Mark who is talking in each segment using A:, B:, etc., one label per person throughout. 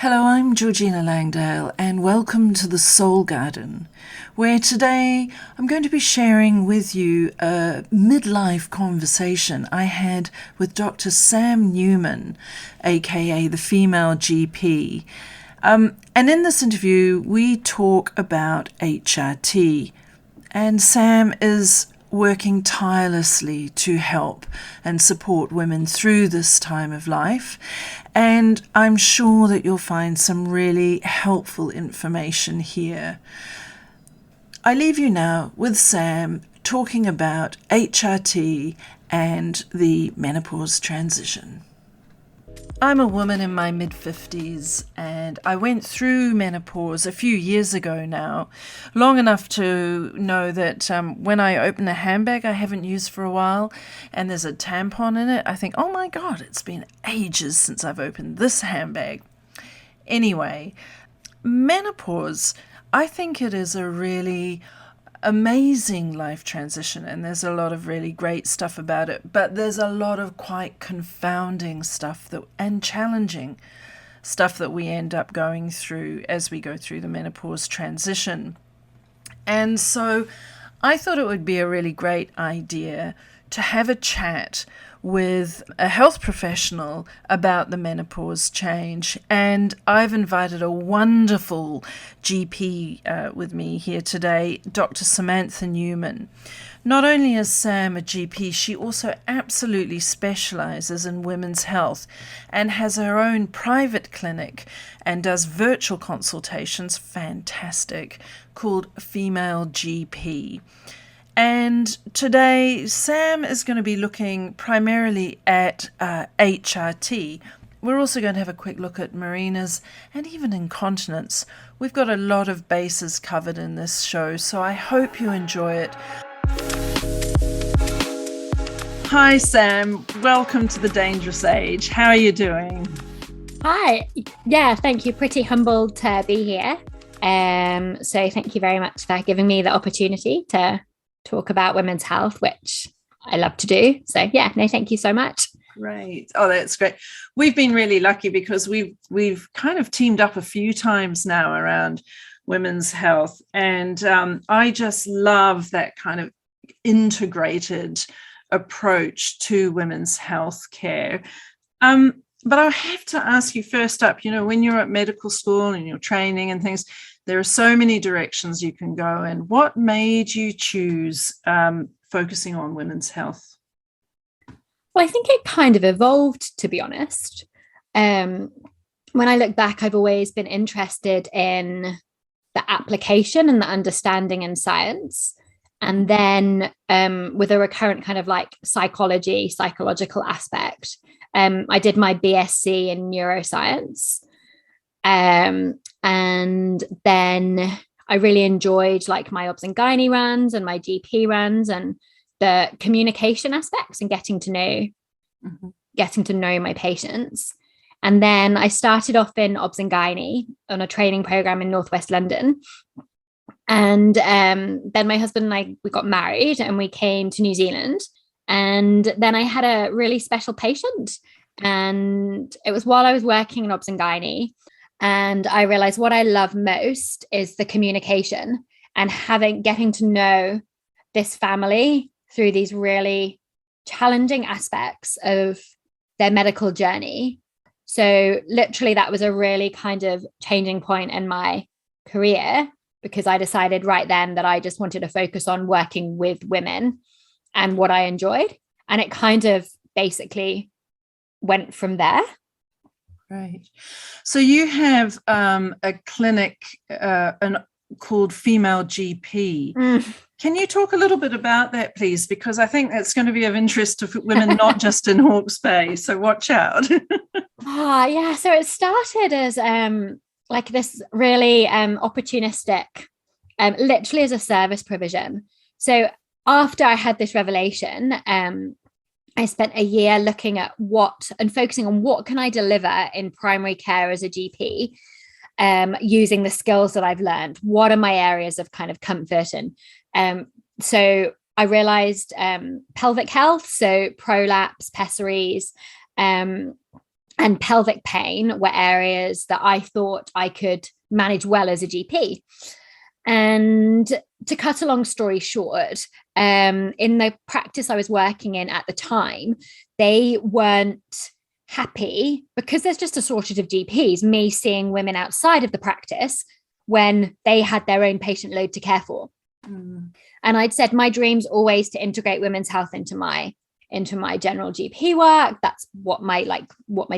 A: Hello, I'm Georgina Langdale, and welcome to the Soul Garden, where today I'm going to be sharing with you a midlife conversation I had with Dr. Sam Newman, aka the female GP. And in this interview, we talk about HRT, and Sam is working tirelessly to help and support women through this time of life. And I'm sure that you'll find some really helpful information here. I leave you now with Sam talking about HRT and the menopause transition. I'm a woman in my mid-50s and I went through menopause a few years ago now, long enough to know that when I open a handbag I haven't used for a while and there's a tampon in it, I think, oh my God, it's been ages since I've opened this handbag. Anyway, menopause, I think it is a really amazing life transition, and there's a lot of really great stuff about it, but there's a lot of quite confounding stuff and challenging stuff that we end up going through as we go through the menopause transition. And so I thought it would be a really great idea to have a chat with a health professional about the menopause change. And I've invited a wonderful GP with me here today, Dr. Samantha Newman. Not only is Sam a GP, she also absolutely specializes in women's health and has her own private clinic and does virtual consultations, fantastic, called Female GP. And today, Sam is going to be looking primarily at HRT. We're also going to have a quick look at marinas and even incontinence. We've got a lot of bases covered in this show, so I hope you enjoy it. Hi, Sam. Welcome to the Dangerous Age. How are you doing?
B: Hi. Yeah, thank you. Pretty humbled to be here. So thank you very much for giving me the opportunity to talk about women's health, which I love to do. So yeah, no, thank you so much.
A: Great. Oh, that's great. We've been really lucky because we've kind of teamed up a few times now around women's health. And I just love that kind of integrated approach to women's health care. But I have to ask you first up, when you're at medical school and you're training and things, there are so many directions you can go in. What made you choose focusing on women's health?
B: Well, I think it kind of evolved, to be honest. When I look back, I've always been interested in the application and the understanding in science. And then with a recurrent kind of like psychological aspect, I did my BSc in neuroscience. And then I really enjoyed like my obs and gynae runs and my GP runs and the communication aspects and getting to know my patients. And then I started off in obs and gynae on a training program in Northwest London. And then my husband and I, we got married and we came to New Zealand. And then I had a really special patient. And it was while I was working in obs and gynae. And I realized what I love most is the communication and getting to know this family through these really challenging aspects of their medical journey. So literally that was a really kind of changing point in my career, because I decided right then that I just wanted to focus on working with women and what I enjoyed. And it kind of basically went from there.
A: Right. So you have a clinic called Female GP. Can you talk a little bit about that, please? Because I think that's going to be of interest to women, not just in Hawke's Bay. So watch out.
B: Yeah. So it started as like this really opportunistic, literally as a service provision. So after I had this revelation, I spent a year looking at focusing on what can I deliver in primary care as a GP, using the skills that I've learned. What are my areas of kind of comfort? And so I realized pelvic health, so prolapse, pessaries, and pelvic pain were areas that I thought I could manage well as a GP. And to cut a long story short, in the practice I was working in at the time, they weren't happy because there's just a shortage of GPs, me seeing women outside of the practice when they had their own patient load to care for. And I'd said my dream's always to integrate women's health into my general GP work. That's what my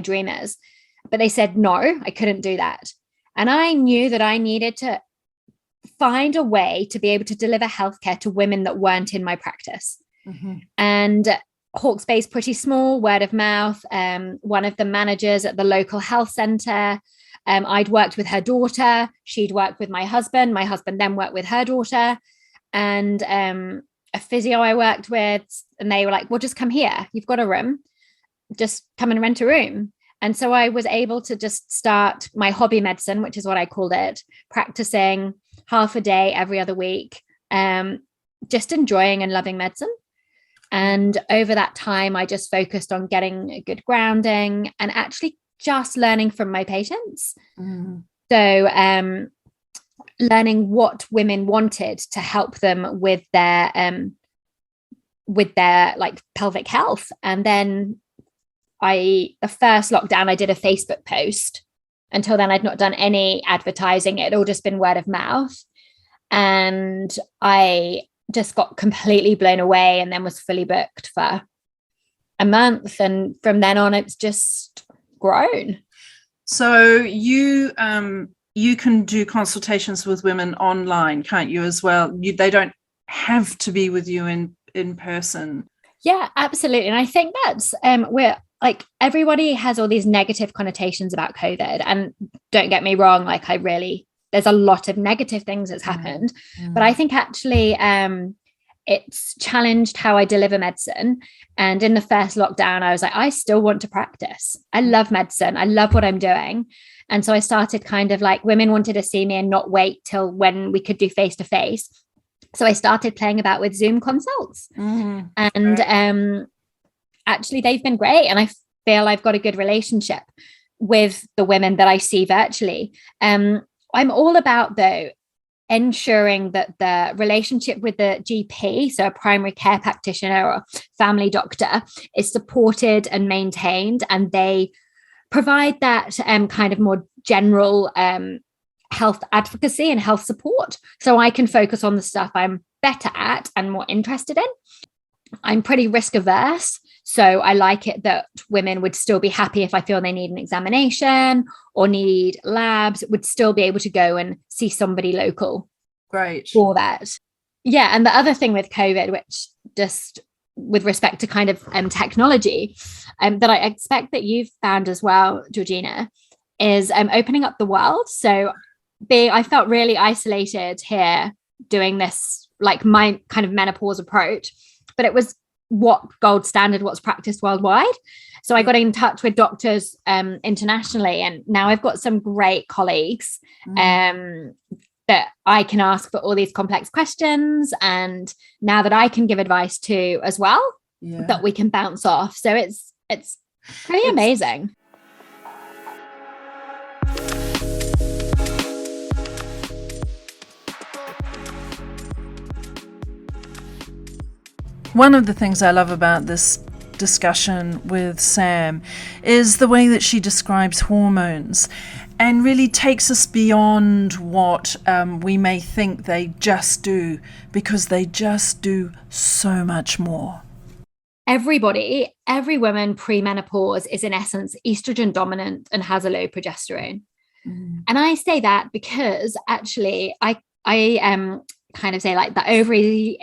B: dream is. But they said, no, I couldn't do that. And I knew that I needed to find a way to be able to deliver healthcare to women that weren't in my practice. And Hawke's Bay is pretty small, word of mouth. One of the managers at the local health centre, I'd worked with her daughter. She'd worked with my husband. My husband then worked with her daughter. And a physio I worked with, and they were like, well, just come here. You've got a room. Just come and rent a room. And so I was able to just start my hobby medicine, which is what I called it, practicing half a day every other week, just enjoying and loving medicine. And over that time, I just focused on getting a good grounding and actually just learning from my patients. So learning what women wanted to help them with their like pelvic health. And then the first lockdown, I did a Facebook post. Until then, I'd not done any advertising. It had all just been word of mouth. And I just got completely blown away and then was fully booked for a month. And from then on, it's just grown.
A: So you can do consultations with women online, can't you, as well? They don't have to be with you in person.
B: Yeah, absolutely. And I think that's we're like, everybody has all these negative connotations about COVID. And don't get me wrong, like there's a lot of negative things that's happened. But I think actually it's challenged how I deliver medicine. And in the first lockdown, I was like, I still want to practice. I love medicine. I love what I'm doing. And so I started kind of like, women wanted to see me and not wait till when we could do face-to-face. So I started playing about with Zoom consults. And actually, they've been great. And I feel I've got a good relationship with the women that I see virtually. I'm all about, though, ensuring that the relationship with the GP, so a primary care practitioner or family doctor, is supported and maintained, and they provide that kind of more general health advocacy and health support, so I can focus on the stuff I'm better at and more interested in. I'm pretty risk averse, so I like it that women would still be happy if I feel they need an examination or need labs, would still be able to go and see somebody local.
A: Great.
B: For that. Yeah. And the other thing with COVID, which just with respect to kind of technology, that I expect that you've found as well, Georgina, is opening up the world. So I felt really isolated here doing this, like my kind of menopause approach, but it was what gold standard, what's practiced worldwide. So I got in touch with doctors internationally, and now I've got some great colleagues that I can ask for all these complex questions, and now that I can give advice to as well, that we can bounce off. So it's pretty amazing.
A: One of the things I love about this discussion with Sam is the way that she describes hormones and really takes us beyond what we may think they just do, because they just do so much more.
B: Every woman pre-menopause is in essence estrogen dominant and has a low progesterone. And I say that because actually I kind of say like the ovary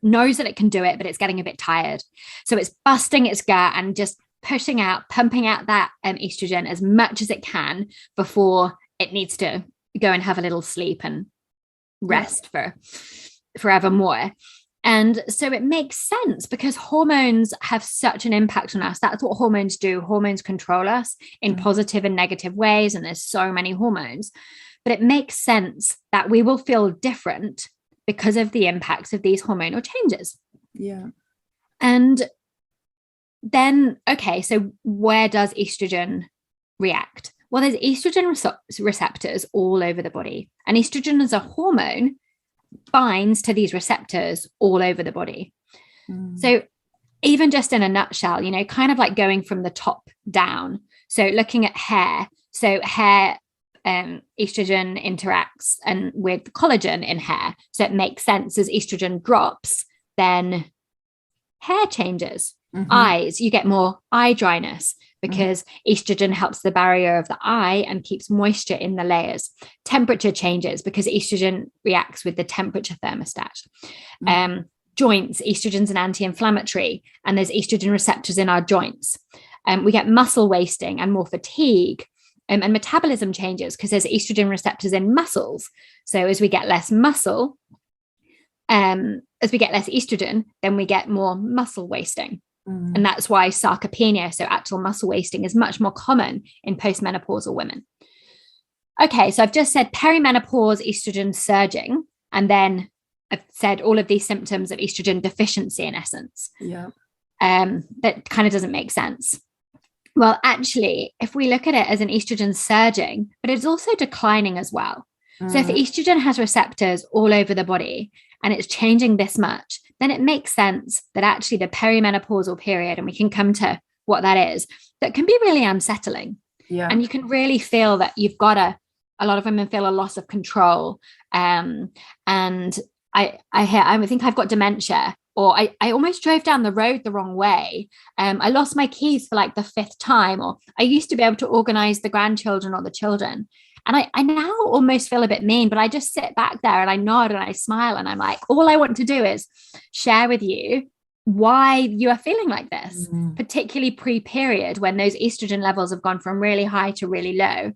B: knows that it can do it, but it's getting a bit tired. So it's busting its gut and just pumping out that estrogen as much as it can before it needs to go and have a little sleep and rest for forevermore. And so it makes sense because hormones have such an impact on us. That's what hormones do. Hormones control us in positive and negative ways. And there's so many hormones, but it makes sense that we will feel different because of the impacts of these hormonal changes.
A: Yeah.
B: And then, okay, so where does estrogen react? Well, there's estrogen receptors all over the body, and estrogen as a hormone binds to these receptors all over the body. So even just in a nutshell, kind of like going from the top down. So looking at hair, estrogen interacts and with collagen in hair. So it makes sense as estrogen drops, then hair changes. Eyes, you get more eye dryness because estrogen helps the barrier of the eye and keeps moisture in the layers. Temperature changes because estrogen reacts with the temperature thermostat. Joints, estrogen's an anti-inflammatory, and there's estrogen receptors in our joints. We get muscle wasting and more fatigue. And metabolism changes because there's estrogen receptors in muscles. So as we get less muscle, as we get less estrogen, then we get more muscle wasting. And that's why sarcopenia, so actual muscle wasting, is much more common in postmenopausal women. Okay, so I've just said perimenopause, estrogen surging, and then I've said all of these symptoms of estrogen deficiency in essence. That kind of doesn't make sense. Well, actually, if we look at it as an estrogen surging, but it's also declining as well. So if estrogen has receptors all over the body and it's changing this much, then it makes sense that actually the perimenopausal period, and we can come to what that is, that can be really unsettling. And you can really feel that you've got a lot of women feel a loss of control. And I think I've got dementia, or I almost drove down the road the wrong way. I lost my keys for like the 5th time, or I used to be able to organize the grandchildren or the children. And I now almost feel a bit mean, but I just sit back there and I nod and I smile. And I'm like, all I want to do is share with you why you are feeling like this, particularly pre-period when those estrogen levels have gone from really high to really low,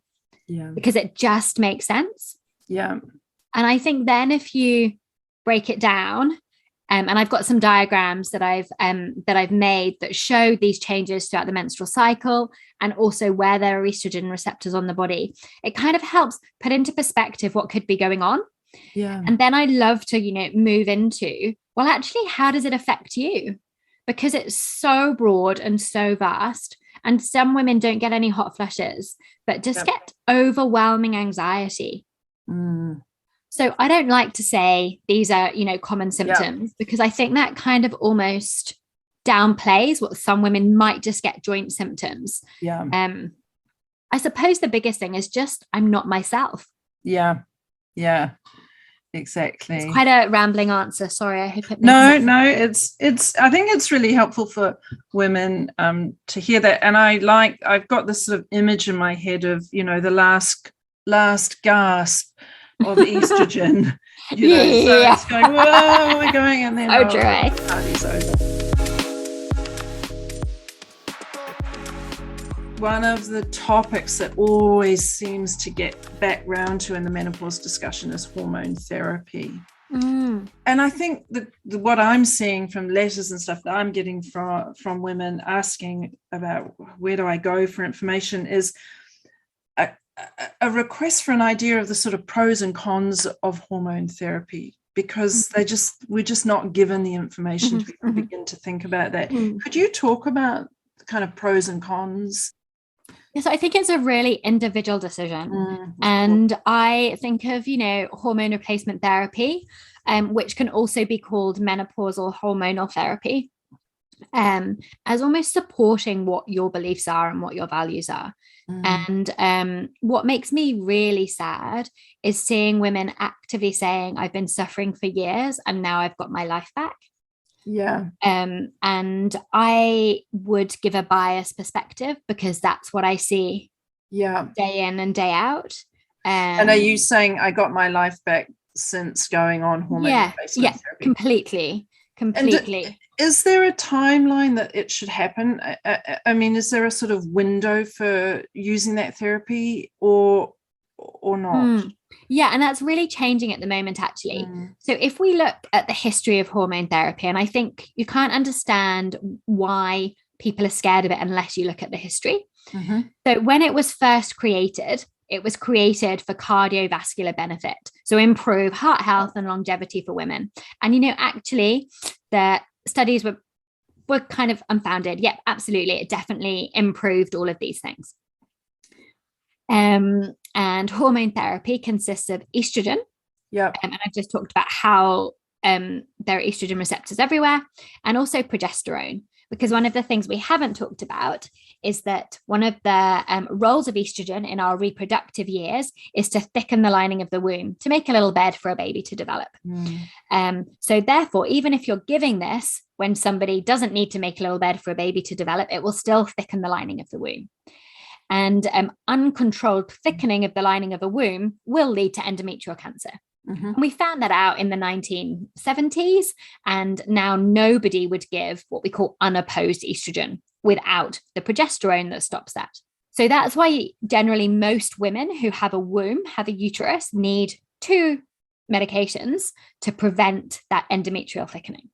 B: because it just makes sense. And I think then if you break it down, and I've got some diagrams that I've made that show these changes throughout the menstrual cycle and also where there are estrogen receptors on the body. It kind of helps put into perspective what could be going on. And then I love to, move into, well, actually, how does it affect you? Because it's so broad and so vast. And some women don't get any hot flushes, but just get overwhelming anxiety. So I don't like to say these are, common symptoms, because I think that kind of almost downplays what some women might just get joint symptoms. I suppose the biggest thing is just, I'm not myself.
A: Exactly.
B: It's quite a rambling answer. Sorry, I hope it makes
A: sense. It's I think it's really helpful for women to hear that. And I've got this sort of image in my head of, the last gasp of estrogen, so it's going, whoa, we're going, and then party's over. One of the topics that always seems to get back round to in the menopause discussion is hormone therapy. And I think what I'm seeing from letters and stuff that I'm getting from women asking about where do I go for information is a request for an idea of the sort of pros and cons of hormone therapy, because we're just not given the information to begin to think about that. Could you talk about the kind of pros and cons?
B: Yes, I think it's a really individual decision. And I think of, hormone replacement therapy, which can also be called menopausal hormonal therapy, as almost supporting what your beliefs are and what your values are. And what makes me really sad is seeing women actively saying, I've been suffering for years and now I've got my life back. And I would give a biased perspective because that's what I see day in and day out.
A: And are you saying I got my life back since going on hormone replacement therapy? Completely. And is there a timeline that it should happen? I mean, is there a sort of window for using that therapy or not?
B: And that's really changing at the moment, actually. So if we look at the history of hormone therapy, and I think you can't understand why people are scared of it unless you look at the history. So when it was first created, it was created for cardiovascular benefit, so improve heart health and longevity for women. And, actually, the studies were kind of unfounded. Yep, absolutely. It definitely improved all of these things. And hormone therapy consists of estrogen.
A: Yeah.
B: And I've just talked about how there are estrogen receptors everywhere, and also progesterone. Because one of the things we haven't talked about is that one of the roles of estrogen in our reproductive years is to thicken the lining of the womb, to make a little bed for a baby to develop. So therefore, even if you're giving this when somebody doesn't need to make a little bed for a baby to develop, it will still thicken the lining of the womb. And uncontrolled thickening of the lining of a womb will lead to endometrial cancer. And we found that out in the 1970s, and now nobody would give what we call unopposed estrogen without the progesterone that stops that. So that's why generally most women who have a womb, have a uterus, need 2 medications to prevent that endometrial thickening.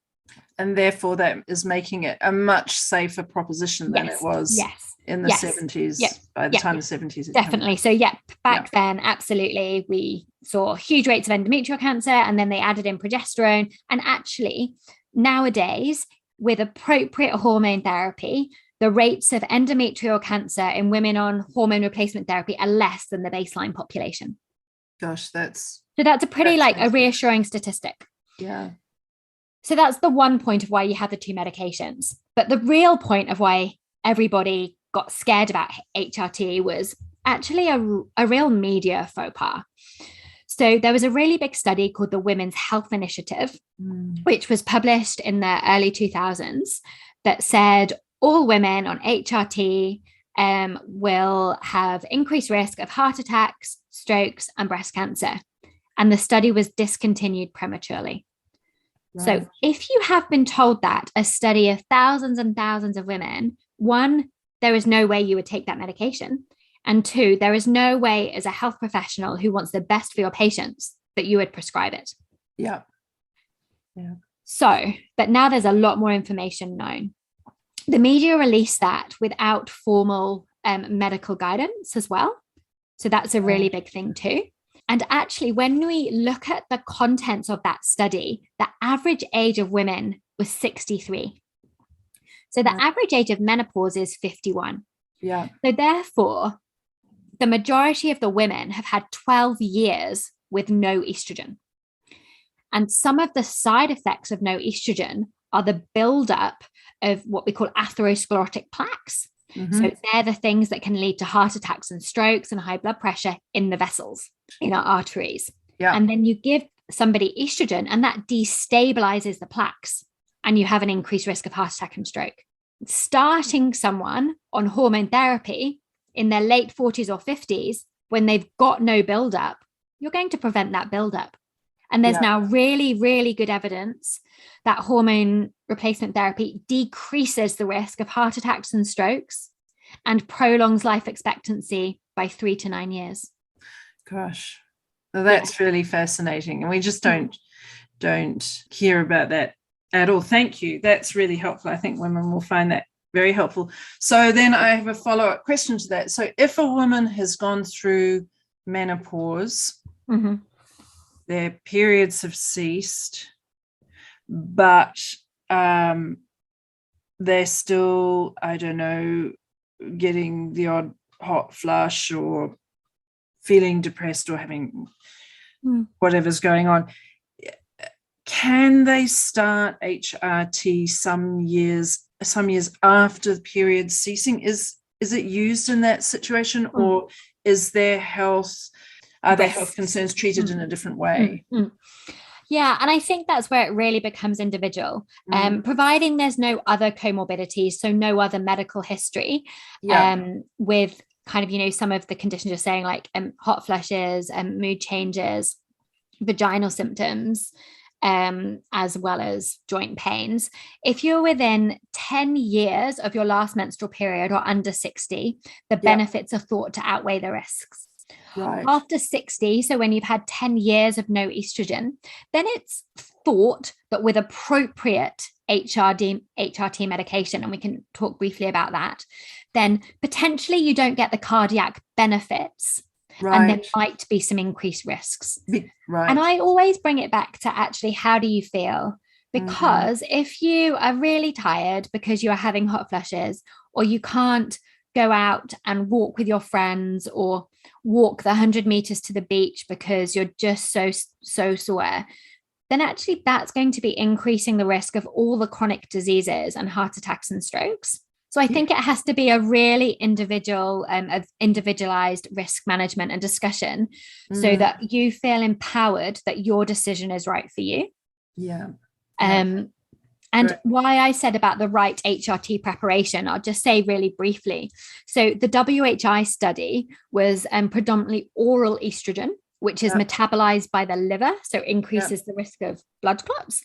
A: And therefore that is making it a much safer proposition than it was in the 70s, by the time the 70s.
B: Definitely. So back then, absolutely, we saw huge rates of endometrial cancer, and then they added in progesterone. And actually, nowadays, with appropriate hormone therapy, the rates of endometrial cancer in women on hormone replacement therapy are less than the baseline population.
A: Gosh, that's
B: a pretty a reassuring statistic.
A: Yeah.
B: So that's the one point of why you have the 2 medications. But the real point of why everybody got scared about HRT was actually a real media faux pas. So there was a really big study called the Women's Health Initiative, which was published in the early 2000s, that said all women on HRT will have increased risk of heart attacks, strokes, and breast cancer. And the study was discontinued prematurely. Right. So if you have been told that, a study of thousands and thousands of women, 1, there is no way you would take that medication. And 2, there is no way as a health professional who wants the best for your patients that you would prescribe it.
A: Yeah.
B: So, but now there's a lot more information known. The media released that without formal medical guidance as well. So that's a really big thing too. And actually, when we look at the contents of that study, the average age of women was 63. So the average age of menopause is 51.
A: Yeah.
B: So therefore, the majority of the women have had 12 years with no estrogen. And some of the side effects of no estrogen are the buildup of what we call atherosclerotic plaques. So they're the things that can lead to heart attacks and strokes and high blood pressure in the vessels, in our arteries. Yeah. And then you give somebody estrogen and that destabilizes the plaques, and you have an increased risk of heart attack and stroke. Starting someone on hormone therapy in their late 40s or 50s, when they've got no buildup, you're going to prevent that buildup. And there's now really, really good evidence that hormone replacement therapy decreases the risk of heart attacks and strokes and prolongs life expectancy by 3 to 9 years.
A: Gosh, well, that's really fascinating. And we just don't hear about that at all. Thank you. That's really helpful. I think women will find that very helpful. So then I have a follow-up question to that. So if a woman has gone through menopause, their periods have ceased, but they're still, I don't know, getting the odd hot flush or feeling depressed or having whatever's going on. Can they start HRT some years after the period ceasing? Is it used in that situation, or is their health concerns treated in a different way?
B: Yeah, and I think that's where it really becomes individual, providing there's no other comorbidities, so no other medical history, with kind of, some of the conditions you're saying, like hot flushes and mood changes, vaginal symptoms, as well as joint pains. If you're within 10 years of your last menstrual period or under 60, the benefits are thought to outweigh the risks. Right. After 60, so when you've had 10 years of no estrogen, then it's thought that with appropriate HRT medication, and we can talk briefly about that, then potentially you don't get the cardiac benefits. Right. And there might be some increased risks. Right. And I always bring it back to actually, how do you feel? Because if you are really tired because you are having hot flushes, or you can't go out and walk with your friends, or walk the 100 meters to the beach because you're just so sore, then actually that's going to be increasing the risk of all the chronic diseases and heart attacks and strokes. So I think it has to be a really individualized risk management and discussion so that you feel empowered that your decision is right for you.
A: Yeah.
B: And why I said about the right HRT preparation, I'll just say really briefly. So the WHI study was predominantly oral estrogen, which is metabolized by the liver, so increases the risk of blood clots,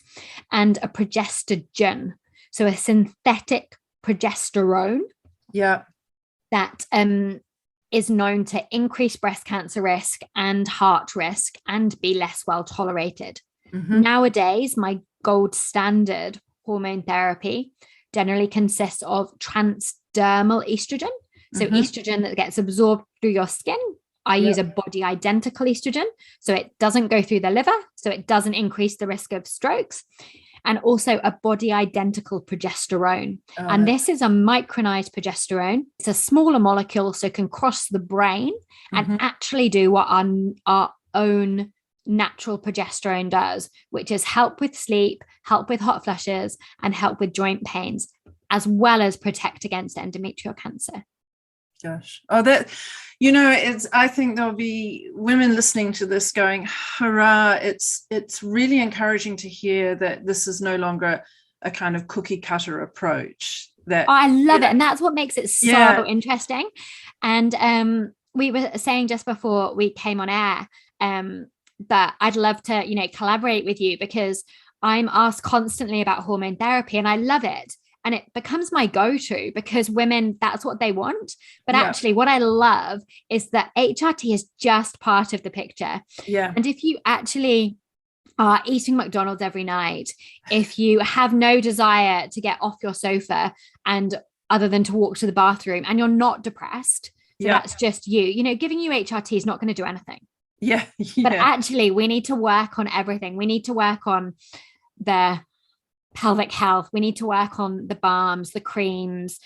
B: and a progestogen, so a synthetic progesterone that is known to increase breast cancer risk and heart risk and be less well tolerated. Nowadays, my gold standard hormone therapy generally consists of transdermal estrogen, so estrogen that gets absorbed through your skin. I use a body identical estrogen, so it doesn't go through the liver, so it doesn't increase the risk of strokes, and also a body identical progesterone. And this is a micronized progesterone. It's a smaller molecule, so it can cross the brain and actually do what our own natural progesterone does, which is help with sleep, help with hot flushes, and help with joint pains, as well as protect against endometrial cancer.
A: Gosh. Oh, that, I think there'll be women listening to this going, hurrah. It's really encouraging to hear that this is no longer a kind of cookie cutter approach.
B: I love it. And that's what makes it so interesting. And we were saying just before we came on air that I'd love to, collaborate with you, because I'm asked constantly about hormone therapy and I love it. And it becomes my go-to because women, that's what they want. But actually what I love is that HRT is just part of the picture.
A: Yeah.
B: And if you actually are eating McDonald's every night, if you have no desire to get off your sofa and other than to walk to the bathroom, and you're not depressed, so that's just you, giving you HRT is not going to do anything.
A: Yeah.
B: But actually we need to work on everything. We need to work on the pelvic health. We need to work on the balms, the creams,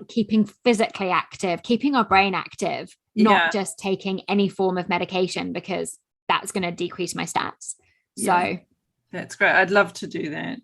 B: keeping physically active, keeping our brain active, not just taking any form of medication, because that's going to decrease my stats. So
A: that's great. I'd love to do that.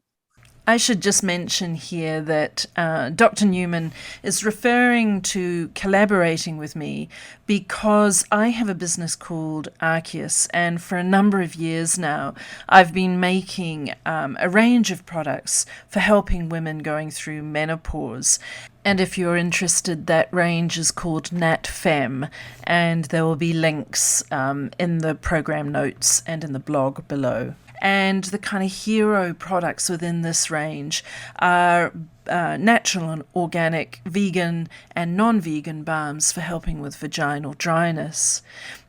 A: I should just mention here that Dr. Newman is referring to collaborating with me because I have a business called Arceus, and for a number of years now, I've been making a range of products for helping women going through menopause. And if you're interested, that range is called Nat Femme, and there will be links in the program notes and in the blog below. And the kind of hero products within this range are natural and organic, vegan and non-vegan balms for helping with vaginal dryness.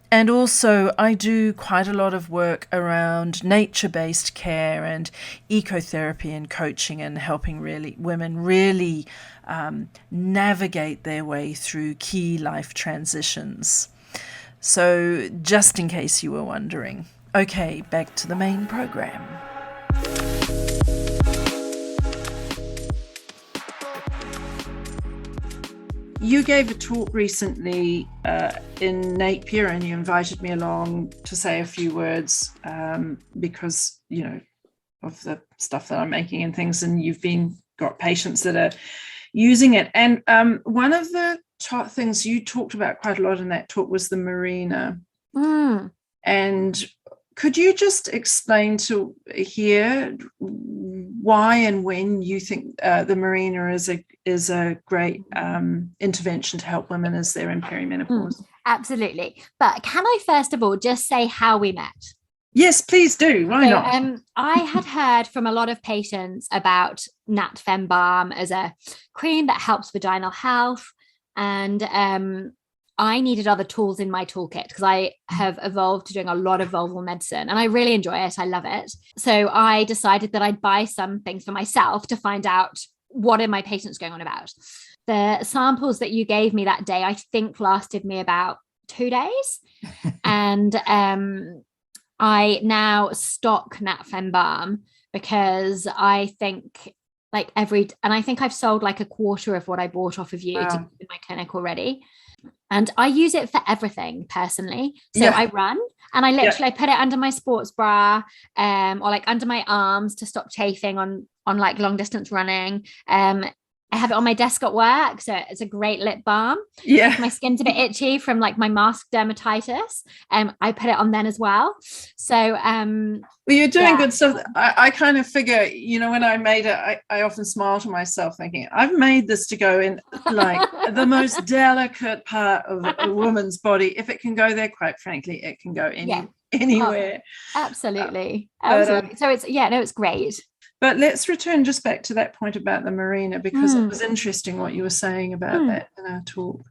A: And also I do quite a lot of work around nature-based care and ecotherapy and coaching, and helping women really navigate their way through key life transitions. So just in case you were wondering. Okay, back to the main program. You gave a talk recently in Napier, and you invited me along to say a few words because, of the stuff that I'm making and things, and you've got patients that are using it. And one of the top things you talked about quite a lot in that talk was the Mirena. And could you just explain to here why and when you think the Mirena is a great intervention to help women as they're in perimenopause?
B: Absolutely. But can I first of all just say how we met?
A: Yes, please do. Why not?
B: I had heard from a lot of patients about Nat Femme Balm as a cream that helps vaginal health, and I needed other tools in my toolkit because I have evolved to doing a lot of vulval medicine and I really enjoy it. I love it. So I decided that I'd buy some things for myself to find out what are my patients going on about. The samples that you gave me that day, I think lasted me about 2 days. And I now stock Nat Femme Balm because I think I think I've sold like a quarter of what I bought off of you in my clinic already. And I use it for everything personally. So I run and I literally I put it under my sports bra, or like under my arms to stop chafing on like long distance running. I have it on my desk at work, so it's a great lip balm.
A: Yeah,
B: if my skin's a bit itchy from like my mask dermatitis, I put it on then as well. So
A: well, you're doing good stuff. I kind of figure, you know, when I made it, I often smile to myself thinking, I've made this to go in like the most delicate part of a woman's body. If it can go there, quite frankly, it can go anywhere.
B: Oh, absolutely. So it's great.
A: But let's return just back to that point about the Mirena, because it was interesting what you were saying about that in our talk.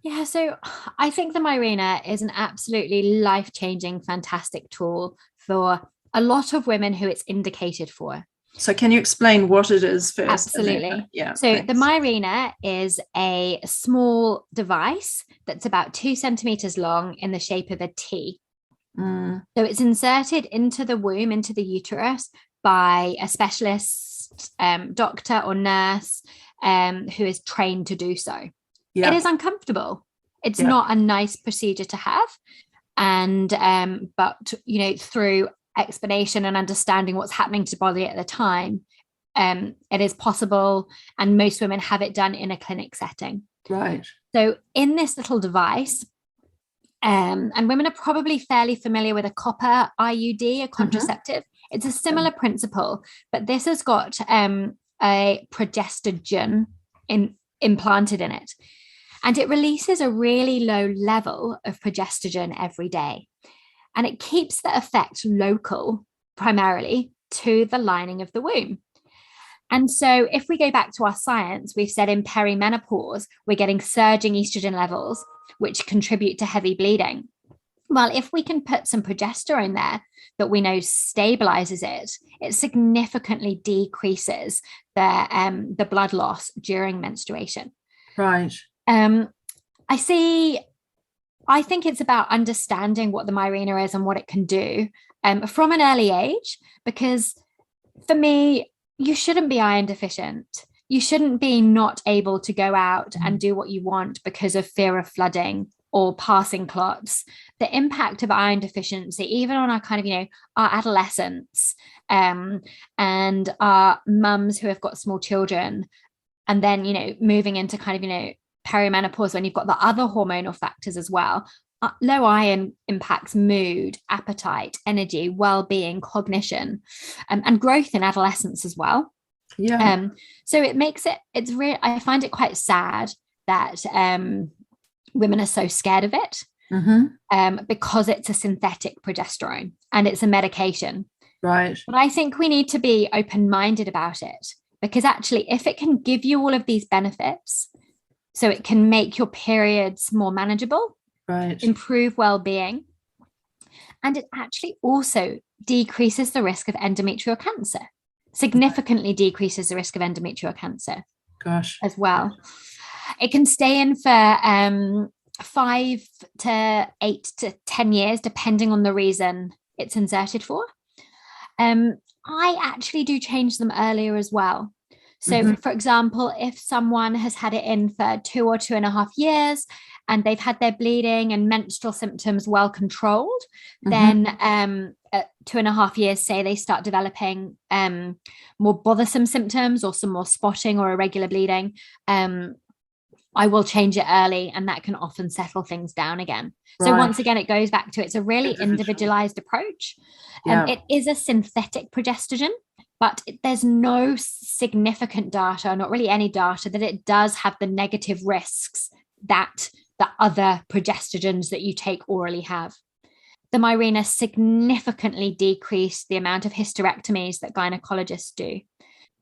B: Yeah, so I think the Mirena is an absolutely life-changing, fantastic tool for a lot of women who it's indicated for.
A: So can you explain what it is first?
B: Absolutely. So the Mirena is a small device that's about 2 centimeters long in the shape of a T. So it's inserted into the womb, into the uterus, by a specialist doctor or nurse who is trained to do so. It is uncomfortable. It's not a nice procedure to have. And but you know, through explanation and understanding what's happening to the body at the time, it is possible, and most women have it done in a clinic setting.
A: Right.
B: So in this little device, and women are probably fairly familiar with a copper IUD, a contraceptive. It's a similar principle, but this has got a progestogen implanted in it. And it releases a really low level of progestogen every day. And it keeps the effect local, primarily, to the lining of the womb. And so if we go back to our science, we've said in perimenopause, we're getting surging estrogen levels, which contribute to heavy bleeding. Well, if we can put some progesterone there that we know stabilizes it, it significantly decreases the blood loss during menstruation.
A: Right.
B: I think it's about understanding what the Mirena is and what it can do from an early age, because for me, you shouldn't be iron deficient. You shouldn't be not able to go out and do what you want because of fear of flooding or passing clots. The impact of iron deficiency, even on our kind of, you know, our adolescents and our mums who have got small children, and then, you know, moving into kind of, you know, perimenopause when you've got the other hormonal factors as well. Low iron impacts mood, appetite, energy, well-being, cognition, and growth in adolescence as well. Yeah. So it makes it's really, I find it quite sad that women are so scared of it because it's a synthetic progesterone and it's a medication.
A: Right.
B: But I think we need to be open-minded about it, because actually, if it can give you all of these benefits, so it can make your periods more manageable, right, improve well-being, and it actually also decreases the risk of endometrial cancer, significantly decreases the risk of endometrial cancer.
A: Gosh.
B: As well. It can stay in for 5 to 8 to 10 years, depending on the reason it's inserted for. I actually do change them earlier as well. So, for example, if someone has had it in for 2 or 2.5 years and they've had their bleeding and menstrual symptoms well controlled, then at 2.5 years, say they start developing more bothersome symptoms or some more spotting or irregular bleeding, I will change it early, and that can often settle things down again. Right. So once again, it goes back to, it's a really individualized approach. It is a synthetic progestogen, but there's no significant data, not really any data, that it does have the negative risks that the other progestogens that you take orally have. The Mirena significantly decreased the amount of hysterectomies that gynecologists do.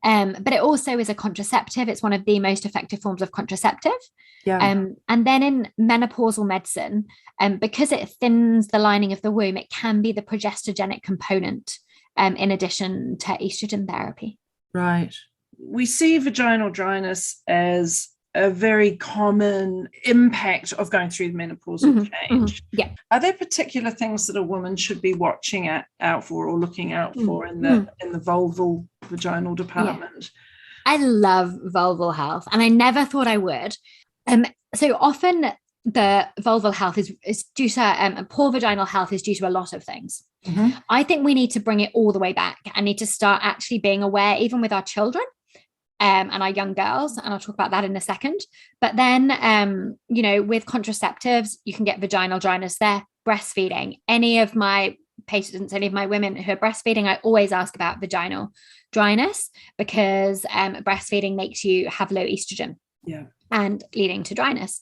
B: But it also is a contraceptive. It's one of the most effective forms of contraceptive. Yeah. And then in menopausal medicine, because it thins the lining of the womb, it can be the progestogenic component in addition to estrogen therapy.
A: Right. We see vaginal dryness as a very common impact of going through the menopausal change.
B: Yeah.
A: Are there particular things that a woman should be watching out for or looking out for in the vulval vaginal department?
B: Yeah. I love vulval health, and I never thought I would. So often the vulval health is due to poor vaginal health is due to a lot of things. I think we need to bring it all the way back and need to start actually being aware, even with our children and our young girls. And I'll talk about that in a second. But then, with contraceptives, you can get vaginal dryness there. Breastfeeding. Any of my patients, any of my women who are breastfeeding, I always ask about vaginal dryness because breastfeeding makes you have low estrogen and leading to dryness.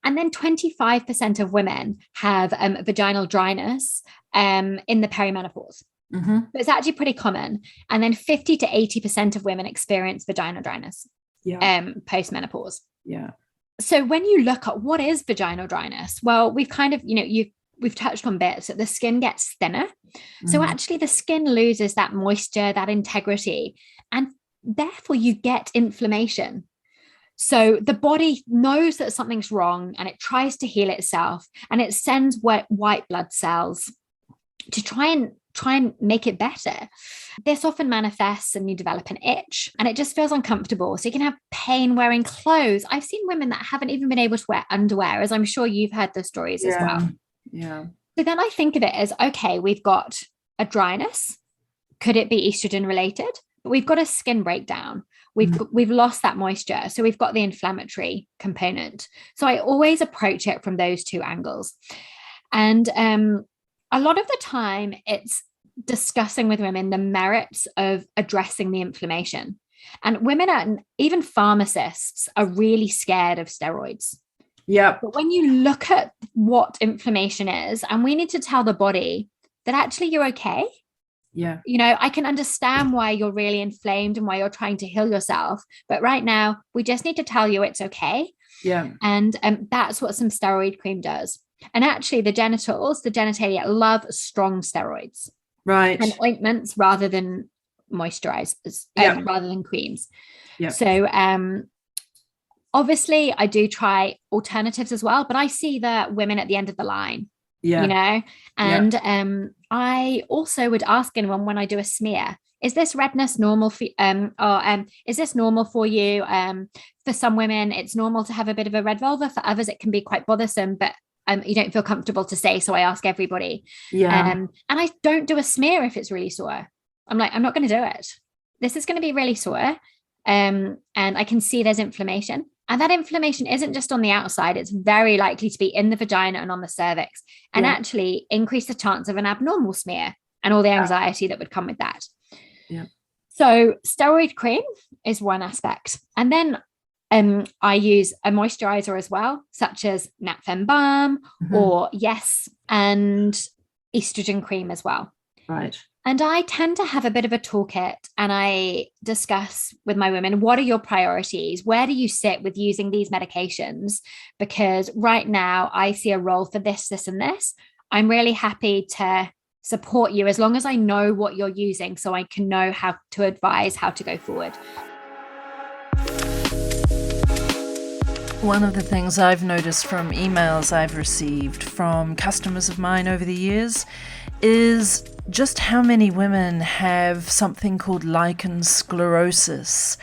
B: And then 25% of women have vaginal dryness in the perimenopause. So it's actually pretty common. And then 50 to 80% of women experience vaginal dryness post-menopause. So when you look at what is vaginal dryness, well, we've kind of, we've touched on bits that the skin gets thinner. So actually the skin loses that moisture, that integrity, and therefore you get inflammation. So the body knows that something's wrong and it tries to heal itself, and it sends white blood cells to try and make it better. This often manifests and you develop an itch and it just feels uncomfortable. So you can have pain wearing clothes. I've seen women that haven't even been able to wear underwear, as I'm sure you've heard the stories as well. So then I think of it as, okay, we've got a dryness. Could it be estrogen related? But we've got a skin breakdown. We've lost that moisture. So we've got the inflammatory component. So I always approach it from those two angles. And a lot of the time it's discussing with women the merits of addressing the inflammation. And women and even pharmacists are really scared of steroids. But when you look at what inflammation is, and we need to tell the body that actually you're okay. I can understand why you're really inflamed and why you're trying to heal yourself. But right now, we just need to tell you it's okay. And that's what some steroid cream does. And actually, the genitalia love strong steroids. And ointments rather than moisturizers, rather than creams. So obviously, I do try alternatives as well, but I see the women at the end of the line. And I also would ask anyone when I do a smear, is this redness normal for is this normal for you? For some women, it's normal to have a bit of a red vulva. For others, it can be quite bothersome, but you don't feel comfortable to say. So I ask everybody. And I don't do a smear if it's really sore. I'm like, I'm not going to do it. This is going to be really sore. And I can see there's inflammation. And that inflammation isn't just on the outside, it's very likely to be in the vagina and on the cervix, and actually increase the chance of an abnormal smear and all the anxiety that would come with that. So steroid cream is one aspect. And then I use a moisturizer as well, such as Nat Fem Balm or Yes, and estrogen cream as well. And I tend to have a bit of a toolkit, and I discuss with my women, what are your priorities? Where do you sit with using these medications? Because right now I see a role for this, this, and this. I'm really happy to support you as long as I know what you're using, so I can know how to advise how to go forward.
A: One of the things I've noticed from emails I've received from customers of mine over the years is just how many women have something called lichen sclerosis.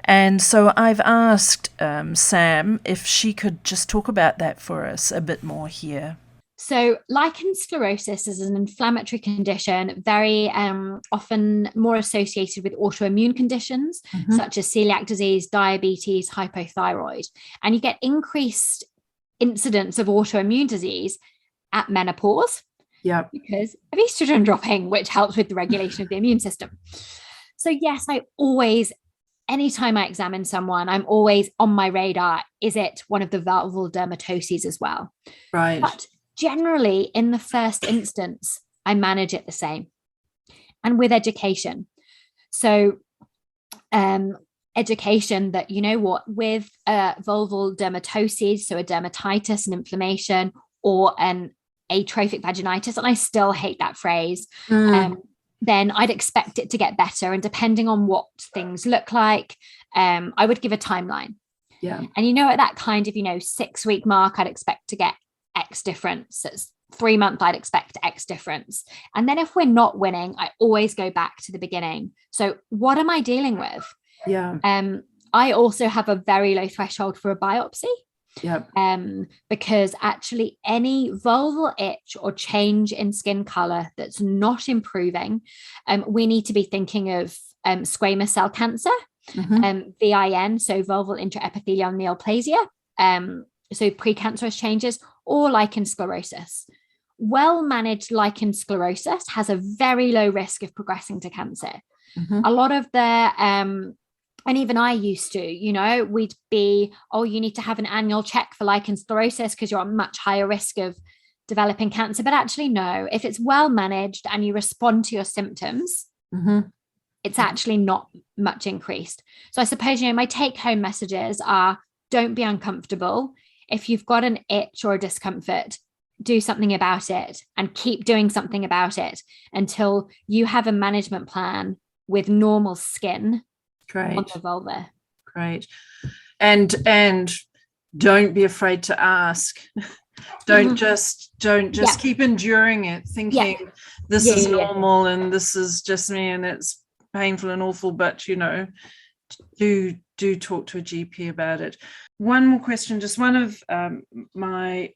A: And so I've asked Sam if she could just talk about that for us a bit more here.
B: So lichen sclerosis is an inflammatory condition, very often more associated with autoimmune conditions, such as celiac disease, diabetes, hypothyroid. And you get increased incidence of autoimmune disease at menopause because of estrogen dropping, which helps with the regulation of the immune system. So yes, anytime I examine someone, I'm always on my radar. Is it one of the vulval dermatoses as well? But generally, in the first instance, I manage it the same. And with education. So education that, with vulval dermatoses, so a dermatitis, an inflammation, or an atrophic vaginitis, and I still hate that phrase, then I'd expect it to get better. And depending on what things look like, I would give a timeline. And at that kind of, 6-week mark, I'd expect to get X difference. It's 3 months, I'd expect X difference. And then if we're not winning, I always go back to the beginning. So what am I dealing with? I also have a very low threshold for a biopsy.
A: Yep.
B: Because actually any vulval itch or change in skin color that's not improving, we need to be thinking of squamous cell cancer, VIN, so vulval intraepithelial neoplasia, so precancerous changes, or lichen sclerosis. Well-managed lichen sclerosis has a very low risk of progressing to cancer. A lot of the and even I used to, we'd be, you need to have an annual check for lichen sclerosis because you're at much higher risk of developing cancer. But actually, no, if it's well managed and you respond to your symptoms, it's actually not much increased. So I suppose, my take-home messages are, don't be uncomfortable. If you've got an itch or a discomfort, do something about it and keep doing something about it until you have a management plan with normal skin.
A: Great.
B: On the vulva.
A: Great. And don't be afraid to ask. Don't just keep enduring it, thinking this is normal and this is just me and it's painful and awful, but do talk to a GP about it. One more question. Just one of my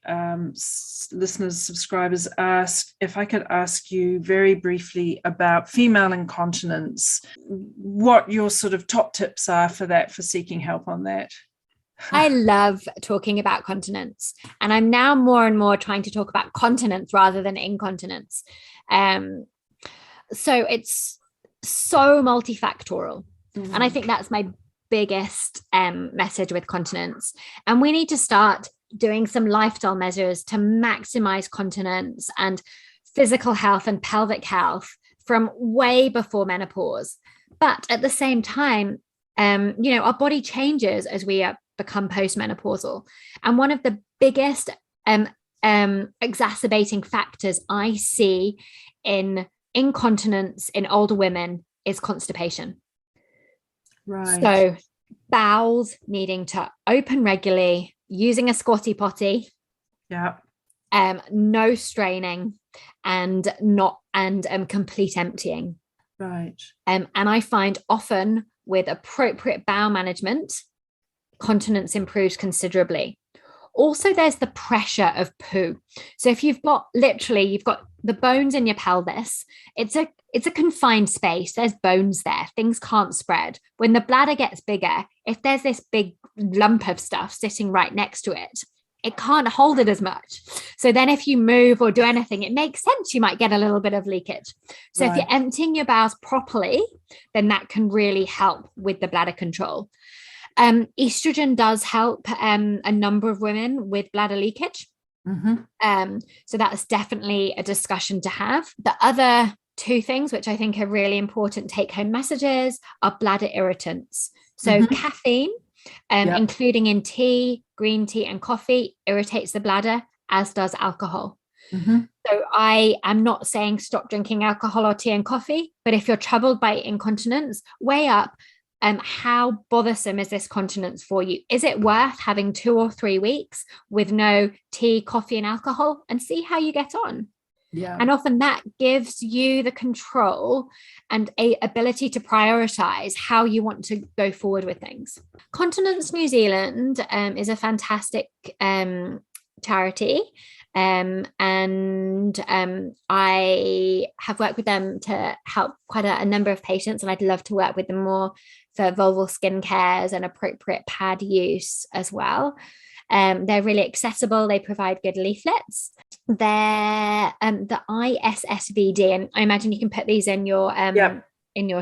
A: listeners, subscribers asked if I could ask you very briefly about female incontinence, what your sort of top tips are for that, for seeking help on that.
B: I love talking about continence, and I'm now more and more trying to talk about continence rather than incontinence. So it's so multifactorial. And I think that's my biggest message with continence. And we need to start doing some lifestyle measures to maximize continence and physical health and pelvic health from way before menopause. But at the same time, our body changes as we become postmenopausal. And one of the biggest exacerbating factors I see in incontinence in older women is constipation.
A: Right.
B: So bowels needing to open regularly, using a squatty potty.
A: Yeah.
B: No straining and complete emptying.
A: Right.
B: And I find often with appropriate bowel management, continence improves considerably. Also, there's the pressure of poo. So if you've got the bones in your pelvis, it's a confined space. There's bones there. Things can't spread. When the bladder gets bigger, if there's this big lump of stuff sitting right next to it, it can't hold it as much. So then if you move or do anything, it makes sense you might get a little bit of leakage. So if you're emptying your bowels properly, then that can really help with the bladder control. Estrogen does help a number of women with bladder leakage. So that's definitely a discussion to have. The other two things, which I think are really important take-home messages, are bladder irritants. So caffeine, including in tea, green tea and coffee, irritates the bladder, as does alcohol. So I am not saying stop drinking alcohol or tea and coffee, but if you're troubled by incontinence, weigh up how bothersome is this continence for you? Is it worth having 2 or 3 weeks with no tea, coffee, and alcohol, and see how you get on? Yeah. And often that gives you the control and a ability to prioritize how you want to go forward with things. Continence New Zealand is a fantastic charity. And I have worked with them to help quite a number of patients, and I'd love to work with them more for vulval skin cares and appropriate pad use as well. They're really accessible. They provide good leaflets. They're the ISSVD, and I imagine you can put these in your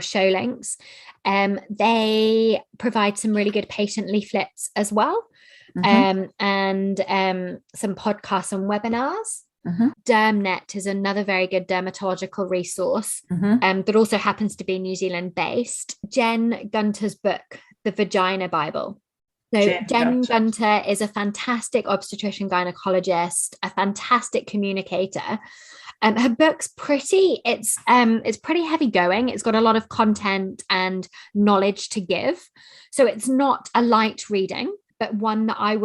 B: show links. They provide some really good patient leaflets as well. And some podcasts and webinars. DermNet is another very good dermatological resource that also happens to be New Zealand based. Jen Gunter's book, The Vagina Bible. So Jen Gunter is a fantastic obstetrician gynecologist, a fantastic communicator. Her book's pretty heavy going. It's got a lot of content and knowledge to give. So it's not a light reading, but one that I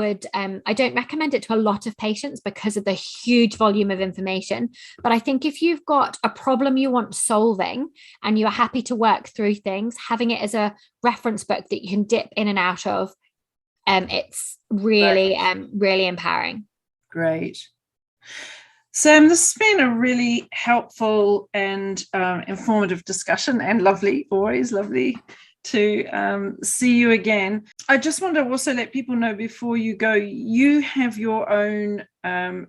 B: don't recommend it to a lot of patients because of the huge volume of information. But I think if you've got a problem you want solving and you're happy to work through things, having it as a reference book that you can dip in and out of It's really, really empowering.
A: Great. Sam, this has been a really helpful and informative discussion, and lovely, always lovely to see you again. I just want to also let people know before you go, you have your own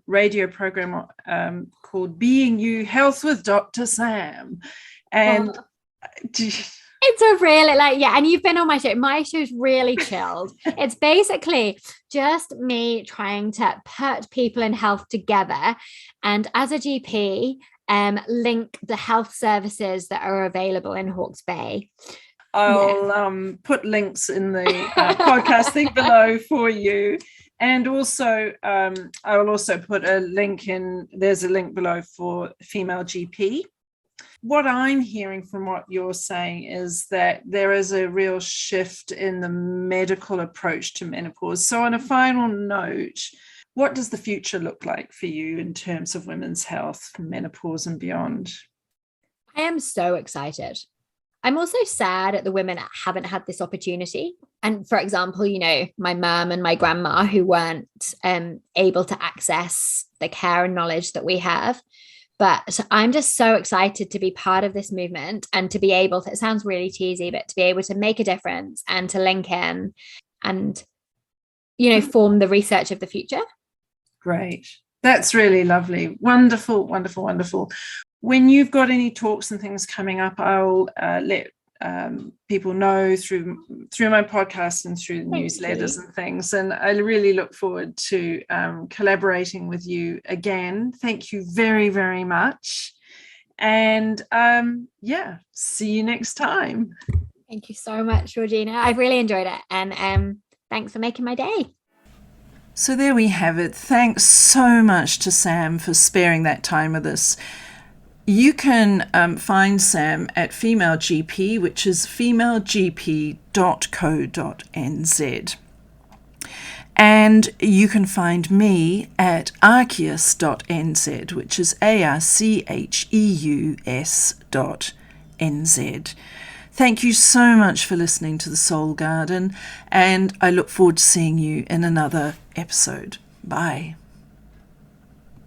A: radio program called Being You Health with Dr. Sam. And
B: it's a really and you've been on my show. My show's really chilled. It's basically just me trying to put people in health together, and as a GP, link the health services that are available in Hawke's Bay.
A: I'll put links in the podcast thing below for you. And also, I will also put a link in, there's a link below for female GP. What I'm hearing from what you're saying is that there is a real shift in the medical approach to menopause. So on a final note, what does the future look like for you in terms of women's health, menopause and beyond?
B: I am so excited. I'm also sad at the women that haven't had this opportunity. And for example, my mum and my grandma who weren't able to access the care and knowledge that we have. But I'm just so excited to be part of this movement and to be able to, it sounds really cheesy, but to be able to make a difference and to link in and, form the research of the future.
A: Great. That's really lovely. Wonderful, wonderful, wonderful. When you've got any talks and things coming up, I'll let people know through my podcast and through the newsletters and things. And I really look forward to collaborating with you again. Thank you very, very much. And see you next time.
B: Thank you so much, Georgina. I've really enjoyed it. And thanks for making my day.
A: So there we have it. Thanks so much to Sam for sparing that time with us. You can find Sam at Female GP, which is femalegp.co.nz. And you can find me at arceus.nz, which is archeus.nz. Thank you so much for listening to The Soul Garden, and I look forward to seeing you in another episode. Bye.